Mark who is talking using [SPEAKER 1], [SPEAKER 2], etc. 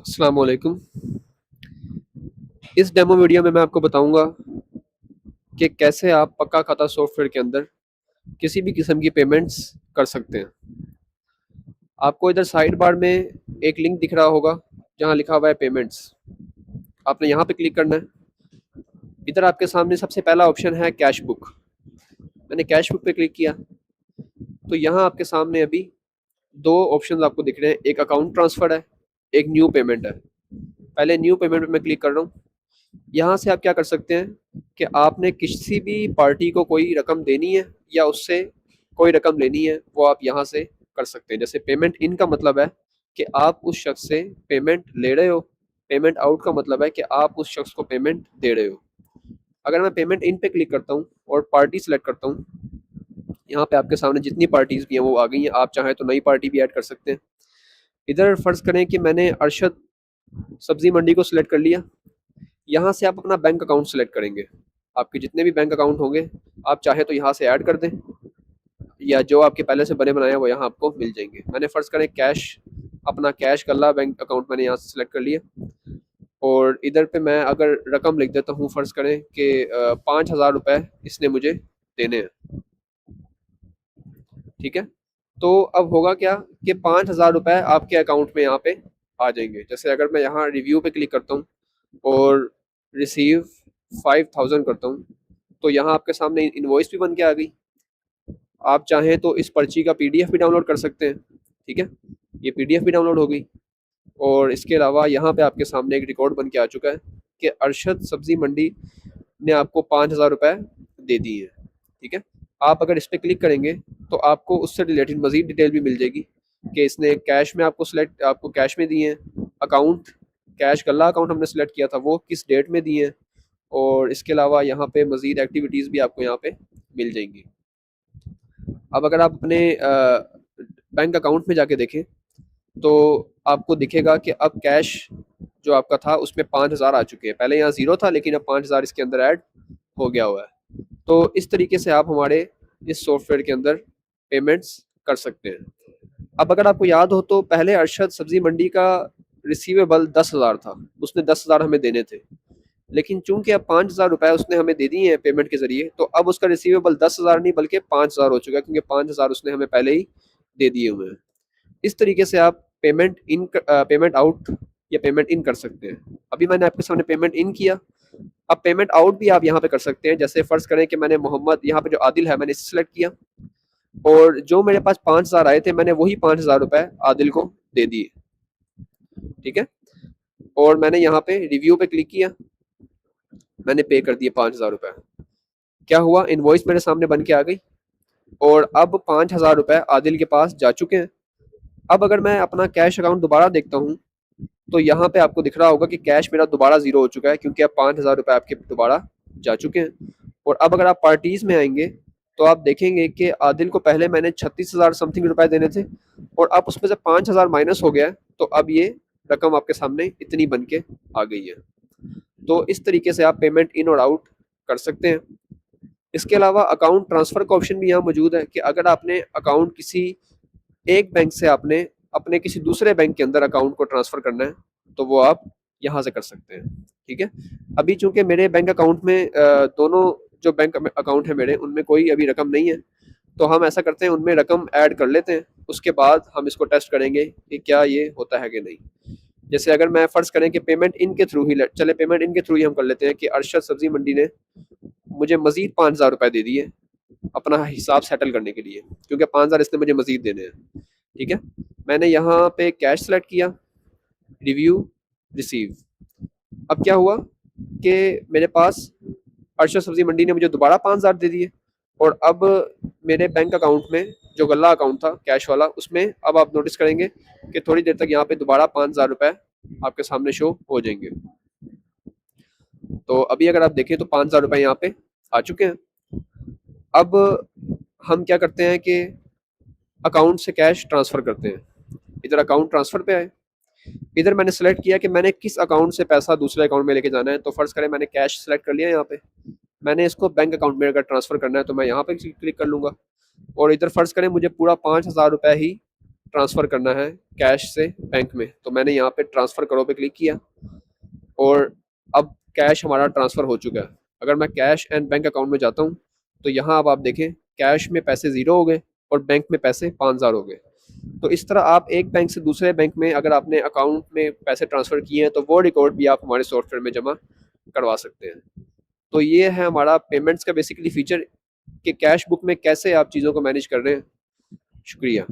[SPEAKER 1] अस्सलाम वालेकुम। इस डेमो वीडियो में मैं आपको बताऊंगा कि कैसे आप पक्का खाता सॉफ्टवेयर के अंदर किसी भी किस्म की पेमेंट्स कर सकते हैं। आपको इधर साइड बार में एक लिंक दिख रहा होगा जहां लिखा हुआ है पेमेंट्स। आपने यहां पे क्लिक करना है। इधर आपके सामने सबसे पहला ऑप्शन है कैश बुक। मैंने कैश बुक पे क्लिक किया तो यहाँ आपके सामने अभी दो ऑप्शन आपको दिख रहे हैं, एक अकाउंट ट्रांसफर है, एक न्यू पेमेंट है। पहले न्यू पेमेंट पे मैं क्लिक कर रहा हूँ। यहाँ से आप क्या कर सकते हैं कि आपने किसी भी पार्टी को कोई रकम देनी है या उससे कोई रकम लेनी है, वो आप यहाँ से कर सकते हैं। जैसे पेमेंट इन का मतलब है कि आप उस शख्स से पेमेंट ले रहे हो, पेमेंट आउट का मतलब है कि आप उस शख्स को पेमेंट दे रहे हो। अगर मैं पेमेंट इन पे क्लिक करता हूँ और पार्टी सेलेक्ट करता हूँ, यहाँ पे आपके सामने जितनी पार्टीज भी हैं वो आ गई हैं। आप चाहें तो नई पार्टी भी ऐड कर सकते हैं। इधर फर्ज करें कि मैंने अरशद सब्जी मंडी को सिलेक्ट कर लिया। यहाँ से आप अपना बैंक अकाउंट सेलेक्ट करेंगे। आपके जितने भी बैंक अकाउंट होंगे आप चाहे तो यहाँ से ऐड कर दें, या जो आपके पहले से बने बनाए हैं वो यहाँ आपको मिल जाएंगे। मैंने फ़र्ज़ करें कैश, अपना कैश गल्ला बैंक अकाउंट मैंने यहाँ से सिलेक्ट कर लिया। और इधर पे मैं अगर रकम लिख देता हूँ, फ़र्ज़ करें कि 5,000 रुपये इसने मुझे देने हैं। ठीक है, तो अब होगा क्या कि 5,000 रुपये आपके अकाउंट में यहाँ पे आ जाएंगे। जैसे अगर मैं यहाँ रिव्यू पे क्लिक करता हूँ और रिसीव 5,000 करता हूँ, तो यहाँ आपके सामने इनवॉइस भी बन के आ गई। आप चाहें तो इस पर्ची का पीडीएफ भी डाउनलोड कर सकते हैं। ठीक है, ये पीडीएफ भी डाउनलोड हो गई। और इसके अलावा यहाँ पे आपके सामने एक रिकॉर्ड बन के आ चुका है कि अरशद सब्जी मंडी ने आपको 5,000 रुपये दे दिए हैं। ठीक है, आप अगर इस पर क्लिक करेंगे तो आपको उससे रिलेटेड मजीद डिटेल भी मिल जाएगी कि इसने कैश में आपको कैश में दिए हैं, अकाउंट कैश गल्ला अकाउंट हमने सेलेक्ट किया था वो किस डेट में दिए हैं, और इसके अलावा यहाँ पे मजीद एक्टिविटीज़ भी आपको यहाँ पे मिल जाएंगी। अब अगर आप अपने बैंक अकाउंट में जाके देखें तो आपको दिखेगा कि अब कैश जो आपका था उसमें 5,000 आ चुके हैं। पहले यहाँ ज़ीरो था लेकिन अब 5,000 इसके अंदर ऐड हो गया हुआ है। तो इस तरीके से आप हमारे इस सॉफ्टवेयर के अंदर पेमेंट्स कर सकते हैं। अब अगर आपको याद हो तो पहले अरशद सब्जी मंडी का रिसीवेबल 10,000 था, उसने 10,000 हमें देने थे। लेकिन चूंकि अब 5,000 रुपये उसने हमें दे दिए हैं पेमेंट के जरिए, तो अब उसका रिसीवेबल 10,000 नहीं बल्कि 5,000 हो चुका है, क्योंकि 5,000 उसने हमें पहले ही दे दिए हुए हैं। इस तरीके से आप पेमेंट आउट या पेमेंट इन कर सकते हैं। अभी मैंने आपके सामने पेमेंट इन किया, अब पेमेंट आउट भी आप यहाँ पे कर सकते हैं। जैसे फर्ज करें कि मैंने मोहम्मद, यहाँ पे जो आदिल है मैंने इसे सेलेक्ट किया और जो मेरे पास 5,000 आए थे मैंने वही 5,000 रुपये आदिल को दे दिए। ठीक है, और मैंने यहाँ पे रिव्यू पे क्लिक किया, मैंने पे कर दिए 5,000 रुपये। क्या हुआ, इनवॉइस मेरे सामने बन के आ गई और अब 5,000 रुपये आदिल के पास जा चुके हैं। अब अगर मैं अपना कैश अकाउंट दोबारा देखता हूँ तो यहाँ पे आपको दिख रहा होगा कि कैश मेरा दोबारा ज़ीरो हो चुका है, क्योंकि अब 5,000 रुपये आपके दोबारा जा चुके हैं। और अब अगर आप पार्टीज़ में आएंगे तो आप देखेंगे कि आदिल को पहले मैंने 36,000 समथिंग रुपए देने थे और अब उसमें से 5,000 माइनस हो गया है, तो अब ये रकम आपके सामने इतनी बन के आ गई है। तो इस तरीके से आप पेमेंट इन और आउट कर सकते हैं। इसके अलावा अकाउंट ट्रांसफ़र का ऑप्शन भी यहाँ मौजूद है कि अगर आपने अकाउंट किसी एक बैंक से आपने अपने किसी दूसरे बैंक के अंदर अकाउंट को ट्रांसफ़र करना है तो वो आप यहाँ से कर सकते हैं। ठीक है, अभी चूंकि मेरे बैंक अकाउंट में दोनों जो बैंक अकाउंट है मेरे उनमें कोई अभी रकम नहीं है, तो हम ऐसा करते हैं उनमें रकम ऐड कर लेते हैं, उसके बाद हम इसको टेस्ट करेंगे कि क्या ये होता है कि नहीं। जैसे अगर मैं फ़र्ज़ करें कि पेमेंट इन के थ्रू ही चले, पेमेंट इन के थ्रू ही हम कर लेते हैं कि अरशद सब्जी मंडी ने मुझे मजीद 5,000 रुपये दे दिए अपना हिसाब सेटल करने के लिए, क्योंकि 5,000 इसने मुझे मजीद देने हैं। ठीक है, मैंने यहाँ पे कैश सेलेक्ट किया, रिव्यू, रिसीव। अब क्या हुआ कि मेरे पास अरशद सब्जी मंडी ने मुझे दोबारा 5,000 दे दिए और अब मेरे बैंक अकाउंट में जो गल्ला अकाउंट था कैश वाला, उसमें अब आप नोटिस करेंगे कि थोड़ी देर तक यहाँ पे दोबारा 5,000 रुपये आपके सामने शो हो जाएंगे। तो अभी अगर आप देखें तो 5,000 रुपये यहाँ पे आ चुके हैं। अब हम क्या करते हैं कि अकाउंट से कैश ट्रांसफ़र करते हैं। इधर अकाउंट ट्रांसफ़र पे आए, इधर मैंने सेलेक्ट किया कि मैंने किस अकाउंट से पैसा दूसरे अकाउंट में लेके जाना है। तो फ़र्ज़ करें मैंने कैश सेलेक्ट कर लिया यहाँ पे, मैंने इसको बैंक अकाउंट में अगर ट्रांसफ़र करना है तो मैं यहाँ पे क्लिक कर लूँगा और इधर फ़र्ज़ करें मुझे पूरा 5,000 रुपये ही ट्रांसफ़र करना है कैश से बैंक में, तो मैंने यहाँ पे ट्रांसफ़र करो पे क्लिक किया और अब कैश हमारा ट्रांसफ़र हो चुका है। अगर मैं कैश एंड बैंक अकाउंट में जाता हूँ, तो यहाँ अब आप देखें कैश में पैसे ज़ीरो हो गए और बैंक में पैसे 5,000 हो गए। तो इस तरह आप एक बैंक से दूसरे बैंक में अगर आपने अकाउंट में पैसे ट्रांसफ़र किए हैं, तो वो रिकॉर्ड भी आप हमारे सॉफ्टवेयर में जमा करवा सकते हैं। तो ये है हमारा पेमेंट्स का बेसिकली फ़ीचर कि कैश बुक में कैसे आप चीज़ों को मैनेज कर रहे हैं। शुक्रिया।